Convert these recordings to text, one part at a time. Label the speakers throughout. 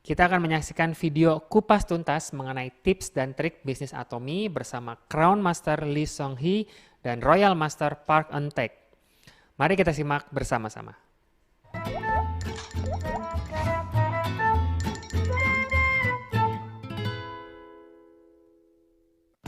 Speaker 1: Kita akan menyaksikan video kupas tuntas mengenai tips dan trik bisnis Atomy bersama Crown Master Lee Sung Hee dan Royal Master Park Eun Taek. Mari kita simak bersama-sama.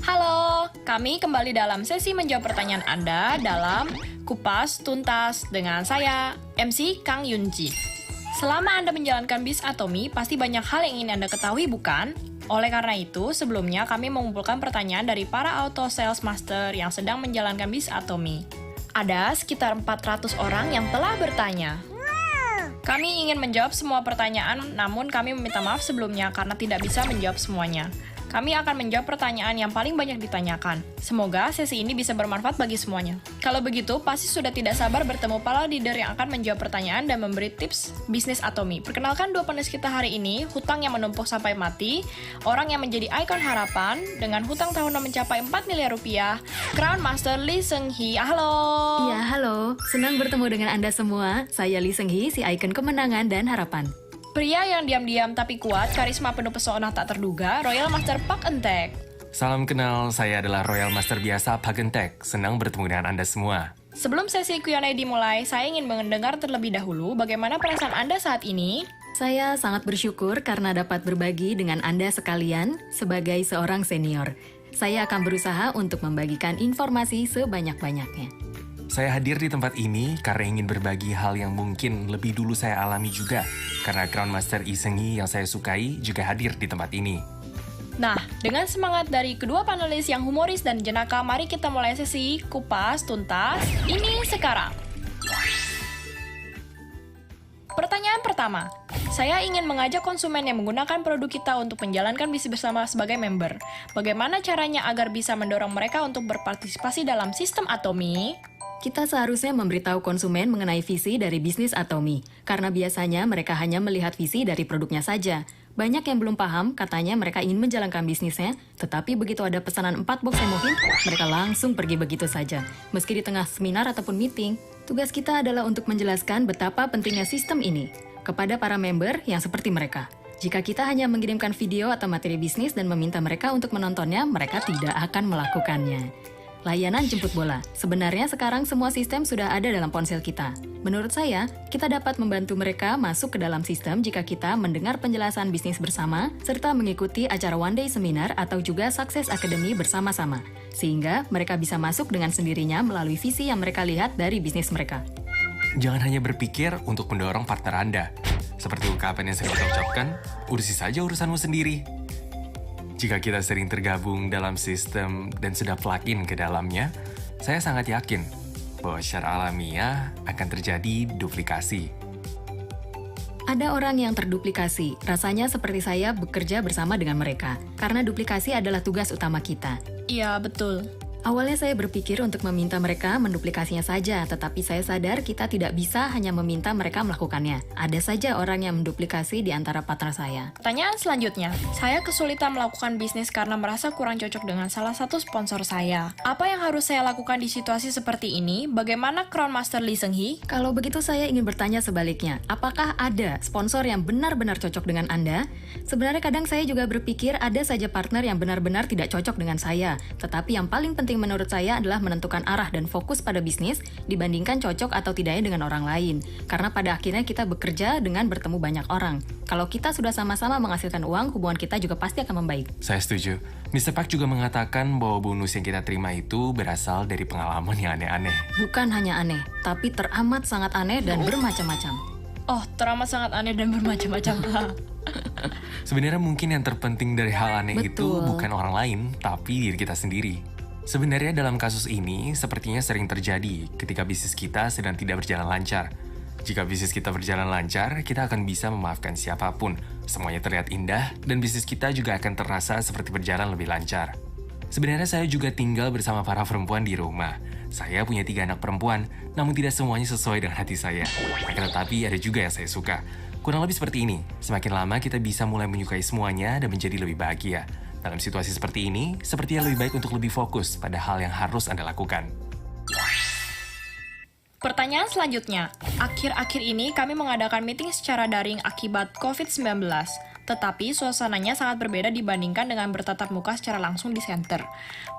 Speaker 2: Halo, kami kembali dalam sesi menjawab pertanyaan Anda dalam Kupas Tuntas dengan saya, MC Kang Yunji. Selama Anda menjalankan bis Atomy, pasti banyak hal yang ingin Anda ketahui, bukan? Oleh karena itu, sebelumnya kami mengumpulkan pertanyaan dari para auto sales master yang sedang menjalankan bis Atomy. Ada sekitar 400 orang yang telah bertanya. Kami ingin menjawab semua pertanyaan, namun kami meminta maaf sebelumnya karena tidak bisa menjawab semuanya. Kami akan menjawab pertanyaan yang paling banyak ditanyakan. Semoga sesi ini bisa bermanfaat bagi semuanya. Kalau begitu, pasti sudah tidak sabar bertemu para leader yang akan menjawab pertanyaan dan memberi tips bisnis Atomy. Perkenalkan dua panelis kita hari ini, hutang yang menumpuk sampai mati, orang yang menjadi ikon harapan, dengan hutang tahunan mencapai 4 miliar rupiah, Crown Master Lee Sung Hee. Halo!
Speaker 3: Iya, halo. Senang bertemu dengan Anda semua. Saya Lee Sung Hee, si ikon kemenangan dan harapan.
Speaker 2: Pria yang diam-diam tapi kuat, karisma penuh pesona tak terduga, Royal Master Park Eun Taek.
Speaker 4: Salam kenal, saya adalah Royal Master biasa Park Eun Taek. Senang bertemu dengan Anda semua.
Speaker 2: Sebelum sesi Q&A dimulai, saya ingin mendengar terlebih dahulu bagaimana perasaan Anda saat ini.
Speaker 3: Saya sangat bersyukur karena dapat berbagi dengan Anda sekalian sebagai seorang senior. Saya akan berusaha untuk membagikan informasi sebanyak-banyaknya.
Speaker 4: Saya hadir di tempat ini karena ingin berbagi hal yang mungkin lebih dulu saya alami juga. Karena Crown Master Lee Sung Hee yang saya sukai juga hadir di tempat ini.
Speaker 2: Nah, dengan semangat dari kedua panelis yang humoris dan jenaka, mari kita mulai sesi Kupas Tuntas ini sekarang. Pertanyaan pertama, saya ingin mengajak konsumen yang menggunakan produk kita untuk menjalankan bisnis bersama sebagai member. Bagaimana caranya agar bisa mendorong mereka untuk berpartisipasi dalam sistem Atomy?
Speaker 3: Kita seharusnya memberitahu konsumen mengenai visi dari bisnis Atomy, karena biasanya mereka hanya melihat visi dari produknya saja. Banyak yang belum paham, katanya mereka ingin menjalankan bisnisnya, tetapi begitu ada pesanan 4 box semohin, mereka langsung pergi begitu saja. Meski di tengah seminar ataupun meeting, tugas kita adalah untuk menjelaskan betapa pentingnya sistem ini kepada para member yang seperti mereka. Jika kita hanya mengirimkan video atau materi bisnis dan meminta mereka untuk menontonnya, mereka tidak akan melakukannya. Layanan jemput bola. Sebenarnya sekarang semua sistem sudah ada dalam ponsel kita. Menurut saya, kita dapat membantu mereka masuk ke dalam sistem jika kita mendengar penjelasan bisnis bersama, serta mengikuti acara One Day Seminar atau juga Success Academy bersama-sama. Sehingga mereka bisa masuk dengan sendirinya melalui visi yang mereka lihat dari bisnis mereka.
Speaker 4: Jangan hanya berpikir untuk mendorong partner Anda. Seperti ungkapan yang sering kita ucapkan, urusi saja urusanmu sendiri. Jika kita sering tergabung dalam sistem dan sudah plug-in ke dalamnya, saya sangat yakin bahwa secara alamiah akan terjadi duplikasi.
Speaker 3: Ada orang yang terduplikasi, rasanya seperti saya bekerja bersama dengan mereka, karena duplikasi adalah tugas utama kita.
Speaker 2: Iya, betul.
Speaker 3: Awalnya saya berpikir untuk meminta mereka menduplikasinya saja, tetapi saya sadar kita tidak bisa hanya meminta mereka melakukannya. Ada saja orang yang menduplikasi di antara partner saya.
Speaker 2: Pertanyaan selanjutnya, saya kesulitan melakukan bisnis karena merasa kurang cocok dengan salah satu sponsor saya. Apa yang harus saya lakukan di situasi seperti ini? Bagaimana Crown Master Lee Sung Hee?
Speaker 3: Kalau begitu saya ingin bertanya sebaliknya, apakah ada sponsor yang benar-benar cocok dengan Anda? Sebenarnya kadang saya juga berpikir ada saja partner yang benar-benar tidak cocok dengan saya, tetapi yang paling penting menurut saya adalah menentukan arah dan fokus pada bisnis dibandingkan cocok atau tidaknya dengan orang lain. Karena pada akhirnya kita bekerja dengan bertemu banyak orang. Kalau kita sudah sama-sama menghasilkan uang, hubungan kita juga pasti akan membaik.
Speaker 4: Saya setuju. Mr. Park juga mengatakan bahwa bonus yang kita terima itu berasal dari pengalaman yang aneh-aneh.
Speaker 3: Bukan hanya aneh, tapi teramat sangat aneh dan bermacam-macam.
Speaker 2: Oh, teramat sangat aneh dan bermacam-macam.
Speaker 4: Sebenarnya mungkin yang terpenting dari hal aneh itu
Speaker 3: Betul.
Speaker 4: bukan orang lain, tapi diri kita sendiri. Sebenarnya dalam kasus ini, sepertinya sering terjadi ketika bisnis kita sedang tidak berjalan lancar. Jika bisnis kita berjalan lancar, kita akan bisa memaafkan siapapun. Semuanya terlihat indah, dan bisnis kita juga akan terasa seperti berjalan lebih lancar. Sebenarnya saya juga tinggal bersama para perempuan di rumah. Saya punya 3 anak perempuan, namun tidak semuanya sesuai dengan hati saya. Tetapi ada juga yang saya suka. Kurang lebih seperti ini, semakin lama kita bisa mulai menyukai semuanya dan menjadi lebih bahagia. Dalam situasi seperti ini, sepertinya lebih baik untuk lebih fokus pada hal yang harus Anda lakukan.
Speaker 2: Pertanyaan selanjutnya, akhir-akhir ini kami mengadakan meeting secara daring akibat COVID-19, tetapi suasananya sangat berbeda dibandingkan dengan bertatap muka secara langsung di center.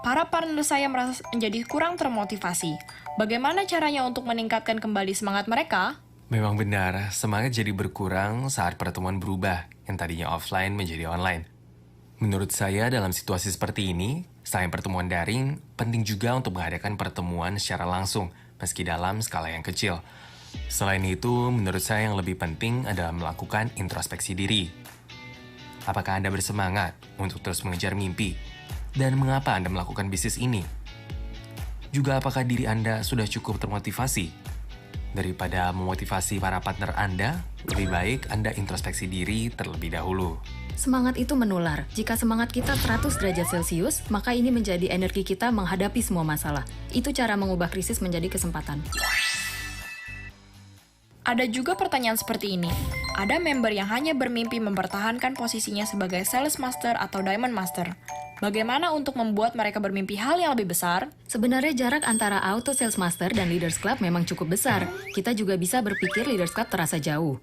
Speaker 2: Para partner saya merasa menjadi kurang termotivasi. Bagaimana caranya untuk meningkatkan kembali semangat mereka?
Speaker 4: Memang benar, semangat jadi berkurang saat pertemuan berubah, yang tadinya offline menjadi online. Menurut saya, dalam situasi seperti ini, selain pertemuan daring, penting juga untuk mengadakan pertemuan secara langsung, meski dalam skala yang kecil. Selain itu, menurut saya yang lebih penting adalah melakukan introspeksi diri. Apakah Anda bersemangat untuk terus mengejar mimpi? Dan mengapa Anda melakukan bisnis ini? Juga apakah diri Anda sudah cukup termotivasi? Daripada memotivasi para partner Anda, lebih baik Anda introspeksi diri terlebih dahulu.
Speaker 3: Semangat itu menular. Jika semangat kita 100 derajat Celcius, maka ini menjadi energi kita menghadapi semua masalah. Itu cara mengubah krisis menjadi kesempatan.
Speaker 2: Ada juga pertanyaan seperti ini. Ada member yang hanya bermimpi mempertahankan posisinya sebagai Sales Master atau Diamond Master. Bagaimana untuk membuat mereka bermimpi hal yang lebih besar?
Speaker 3: Sebenarnya jarak antara Auto Sales Master dan Leaders Club memang cukup besar. Kita juga bisa berpikir Leaders Club terasa jauh.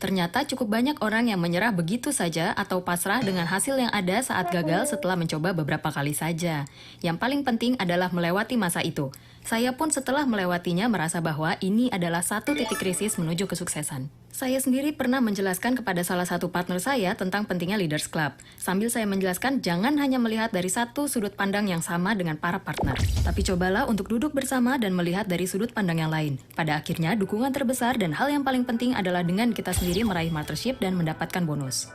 Speaker 3: Ternyata cukup banyak orang yang menyerah begitu saja atau pasrah dengan hasil yang ada saat gagal setelah mencoba beberapa kali saja. Yang paling penting adalah melewati masa itu. Saya pun setelah melewatinya merasa bahwa ini adalah satu titik krisis menuju kesuksesan. Saya sendiri pernah menjelaskan kepada salah satu partner saya tentang pentingnya Leaders Club. Sambil saya menjelaskan jangan hanya melihat dari satu sudut pandang yang sama dengan para partner. Tapi cobalah untuk duduk bersama dan melihat dari sudut pandang yang lain. Pada akhirnya, dukungan terbesar dan hal yang paling penting adalah dengan kita sendiri meraih partnership dan mendapatkan bonus.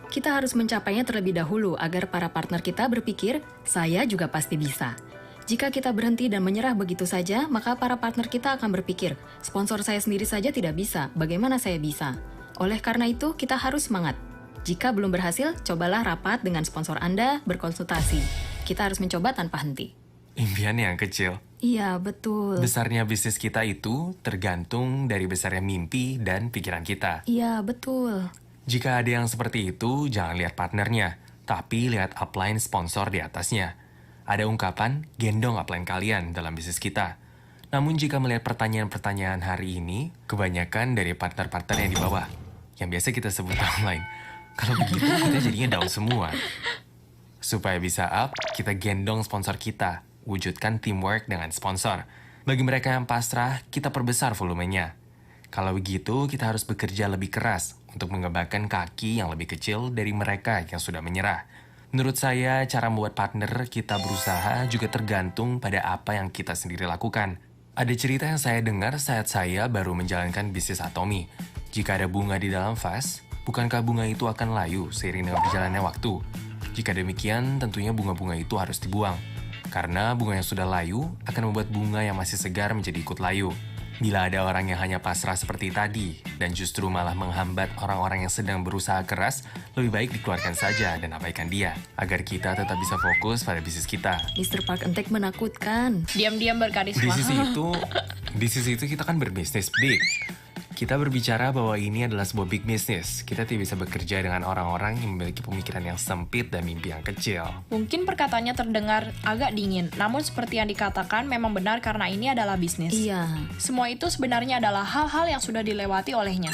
Speaker 3: Kita harus mencapainya terlebih dahulu agar para partner kita berpikir, saya juga pasti bisa. Jika kita berhenti dan menyerah begitu saja, maka para partner kita akan berpikir, sponsor saya sendiri saja tidak bisa, bagaimana saya bisa? Oleh karena itu, kita harus semangat. Jika belum berhasil, cobalah rapat dengan sponsor Anda, berkonsultasi. Kita harus mencoba tanpa henti.
Speaker 4: Impian yang kecil.
Speaker 3: Iya, betul.
Speaker 4: Besarnya bisnis kita itu tergantung dari besarnya mimpi dan pikiran kita.
Speaker 3: Iya, betul.
Speaker 4: Jika ada yang seperti itu, jangan lihat partnernya, tapi lihat upline sponsor di atasnya. Ada ungkapan, gendong upline kalian dalam bisnis kita. Namun jika melihat pertanyaan-pertanyaan hari ini, kebanyakan dari partner-partner yang di bawah, yang biasa kita sebut downline. Kalau begitu, kita jadinya down semua. Supaya bisa up, kita gendong sponsor kita, wujudkan teamwork dengan sponsor. Bagi mereka yang pasrah, kita perbesar volumenya. Kalau begitu, kita harus bekerja lebih keras untuk mengebakkan kaki yang lebih kecil dari mereka yang sudah menyerah. Menurut saya, cara membuat partner kita berusaha juga tergantung pada apa yang kita sendiri lakukan. Ada cerita yang saya dengar saat saya baru menjalankan bisnis Atomy. Jika ada bunga di dalam vas, bukankah bunga itu akan layu seiring dengan berjalannya waktu? Jika demikian, tentunya bunga-bunga itu harus dibuang. Karena bunga yang sudah layu akan membuat bunga yang masih segar menjadi ikut layu. Bila ada orang yang hanya pasrah seperti tadi, dan justru malah menghambat orang-orang yang sedang berusaha keras, lebih baik dikeluarkan saja dan abaikan dia, agar kita tetap bisa fokus pada bisnis kita.
Speaker 3: Mr. Park and Tech menakutkan.
Speaker 2: Diam-diam berkarisma.
Speaker 4: Di sisi itu kita kan berbisnis big. Kita berbicara bahwa ini adalah sebuah big business. Kita tidak bisa bekerja dengan orang-orang yang memiliki pemikiran yang sempit dan mimpi yang kecil.
Speaker 2: Mungkin perkataannya terdengar agak dingin, namun seperti yang dikatakan memang benar karena ini adalah bisnis.
Speaker 3: Iya.
Speaker 2: Semua itu sebenarnya adalah hal-hal yang sudah dilewati olehnya.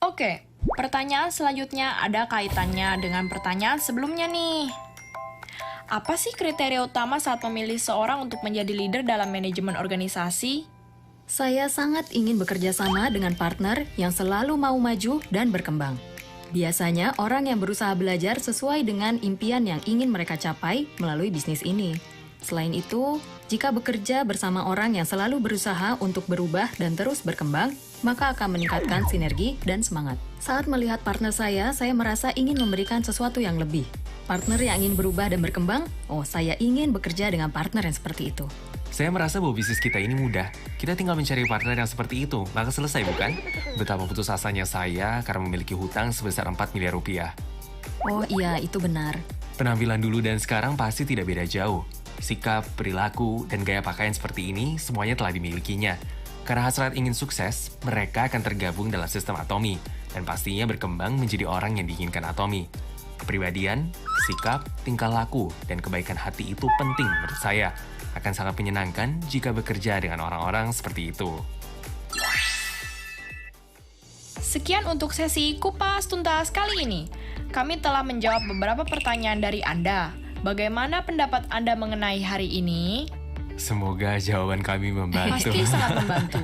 Speaker 2: Oke, pertanyaan selanjutnya ada kaitannya dengan pertanyaan sebelumnya nih. Apa sih kriteria utama saat memilih seorang untuk menjadi leader dalam manajemen organisasi?
Speaker 3: Saya sangat ingin bekerja sama dengan partner yang selalu mau maju dan berkembang. Biasanya orang yang berusaha belajar sesuai dengan impian yang ingin mereka capai melalui bisnis ini. Selain itu, jika bekerja bersama orang yang selalu berusaha untuk berubah dan terus berkembang, maka akan meningkatkan sinergi dan semangat. Saat melihat partner saya merasa ingin memberikan sesuatu yang lebih. Partner yang ingin berubah dan berkembang, saya ingin bekerja dengan partner yang seperti itu.
Speaker 4: Saya merasa bahwa bisnis kita ini mudah. Kita tinggal mencari partner yang seperti itu, maka selesai bukan? Betapa putus asanya saya karena memiliki hutang sebesar 4 miliar rupiah.
Speaker 3: Oh iya, itu benar.
Speaker 4: Penampilan dulu dan sekarang pasti tidak beda jauh. Sikap, perilaku, dan gaya pakaian seperti ini semuanya telah dimilikinya. Karena hasrat ingin sukses, mereka akan tergabung dalam sistem Atomy, dan pastinya berkembang menjadi orang yang diinginkan Atomy. Kepribadian, sikap, tingkah laku, dan kebaikan hati itu penting menurut saya. Akan sangat menyenangkan jika bekerja dengan orang-orang seperti itu.
Speaker 2: Sekian untuk sesi Kupas Tuntas kali ini. Kami telah menjawab beberapa pertanyaan dari Anda. Bagaimana pendapat Anda mengenai hari ini?
Speaker 4: Semoga jawaban kami membantu.
Speaker 2: Pasti sangat membantu.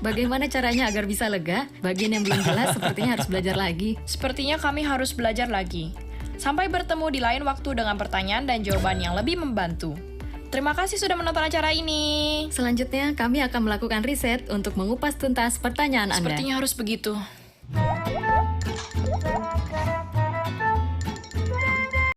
Speaker 3: Bagaimana caranya agar bisa lega? Bagian yang belum jelas sepertinya harus belajar lagi.
Speaker 2: Sepertinya kami harus belajar lagi. Sampai bertemu di lain waktu dengan pertanyaan dan jawaban yang lebih membantu. Terima kasih sudah menonton acara ini.
Speaker 3: Selanjutnya, kami akan melakukan riset untuk mengupas tuntas pertanyaan Anda.
Speaker 2: Sepertinya harus begitu.